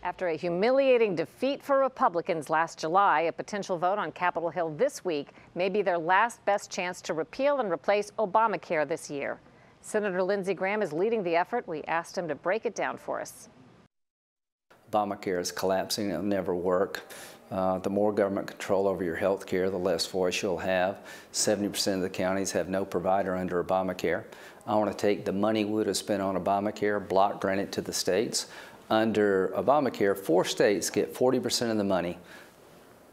After a humiliating defeat for Republicans last July, a potential vote on Capitol Hill this week may be their last best chance to repeal and replace Obamacare this year. Senator Lindsey Graham is leading the effort. We asked him to break it down for us. Obamacare is collapsing. It'll never work. The more government control over your health care, the less voice you'll have. 70% of the counties have no provider under Obamacare. I want to take the money we would have spent on Obamacare, block grant it to the states. Under Obamacare, 4 states get 40% of the money.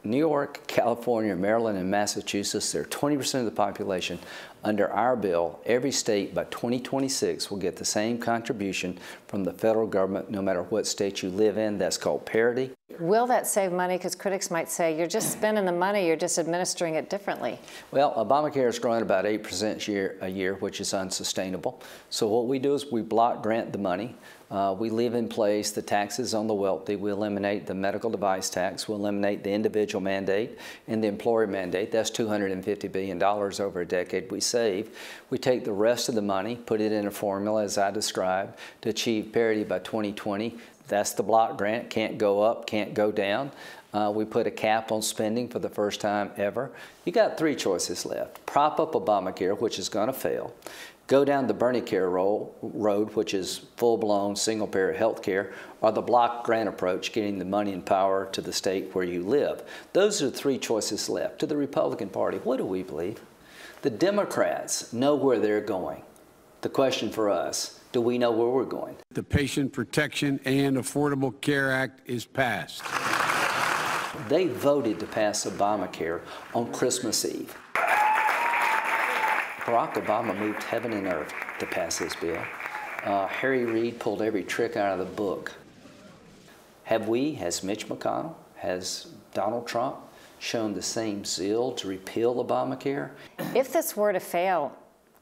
New York, California, Maryland, and Massachusetts, they're 20% of the population. Under our bill, every state by 2026 will get the same contribution from the federal government no matter what state you live in. That's called parity. Will that save money? Because critics might say you're just spending the money, you're just administering it differently. Well, Obamacare is growing about 8% a year, which is unsustainable. So what we do is we block grant the money. We leave in place the taxes on the wealthy. We eliminate the medical device tax. We eliminate the individual mandate and the employer mandate. That's $250 billion over a decade we save. We take the rest of the money, put it in a formula, as I described, to achieve parity by 2020. That's the block grant. Can't go up, can't go down. We put a cap on spending for the first time ever. You got 3 choices left. Prop up Obamacare, which is going to fail. Go down the Obamacare road, which is full-blown single-payer health care, or the block grant approach, getting the money and power to the state where you live. Those are the 3 choices left. To the Republican Party, what do we believe? The Democrats know where they're going. The question for us, do we know where we're going? The Patient Protection and Affordable Care Act is passed. They voted to pass Obamacare on Christmas Eve. Barack Obama moved heaven and earth to pass this bill. Harry Reid pulled every trick out of the book. Has Mitch McConnell, has Donald Trump shown the same zeal to repeal Obamacare? If this were to fail,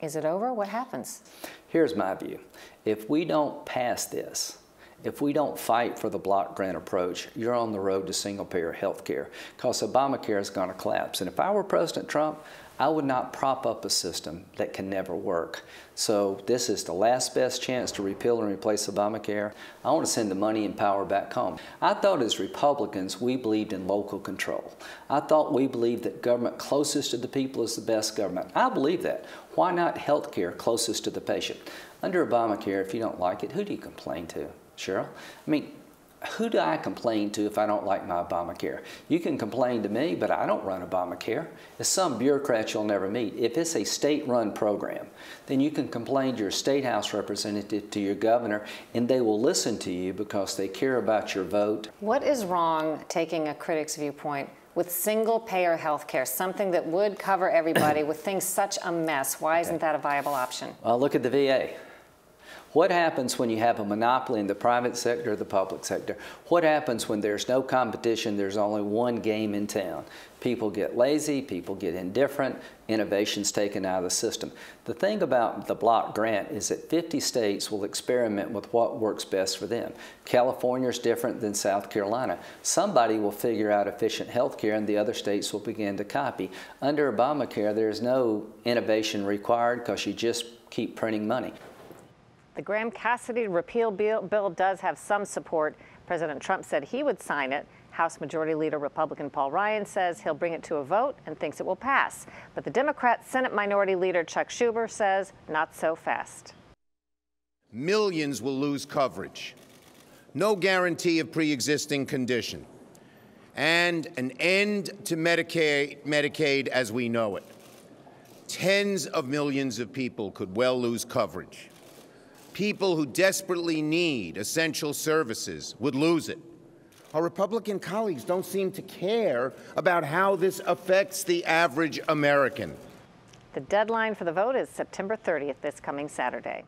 is it over? What happens? Here's my view. If we don't pass this, if we don't fight for the block grant approach, you're on the road to single-payer health care, because Obamacare is going to collapse. And if I were President Trump, I would not prop up a system that can never work. So this is the last best chance to repeal and replace Obamacare. I want to send the money and power back home. I thought as Republicans, we believed in local control. I thought we believed that government closest to the people is the best government. I believe that. Why not health care closest to the patient? Under Obamacare, if you don't like it, who do you complain to? Sharyl? I mean, who do I complain to if I don't like my Obamacare? You can complain to me, but I don't run Obamacare. It's some bureaucrat you'll never meet. If it's a state-run program, then you can complain to your state house representative, to your governor, and they will listen to you because they care about your vote. What is wrong, taking a critic's viewpoint, with single-payer health care, something that would cover everybody with things such a mess? Why isn't that a viable option? Well, look at the VA. What happens when you have a monopoly in the private sector or the public sector? What happens when there's no competition, there's only one game in town? People get lazy, people get indifferent, innovation's taken out of the system. The thing about the block grant is that 50 states will experiment with what works best for them. California's different than South Carolina. Somebody will figure out efficient health care and the other states will begin to copy. Under Obamacare, there's no innovation required because you just keep printing money. The Graham-Cassidy repeal bill does have some support. President Trump said he would sign it. House Majority Leader Republican Paul Ryan says he'll bring it to a vote and thinks it will pass. But the Democrat Senate Minority Leader Chuck Schumer says not so fast. Millions will lose coverage. No guarantee of pre-existing condition. And an end to Medicaid as we know it. Tens of millions of people could well lose coverage. People who desperately need essential services would lose it. Our Republican colleagues don't seem to care about how this affects the average American. The deadline for the vote is September 30th, this coming Saturday.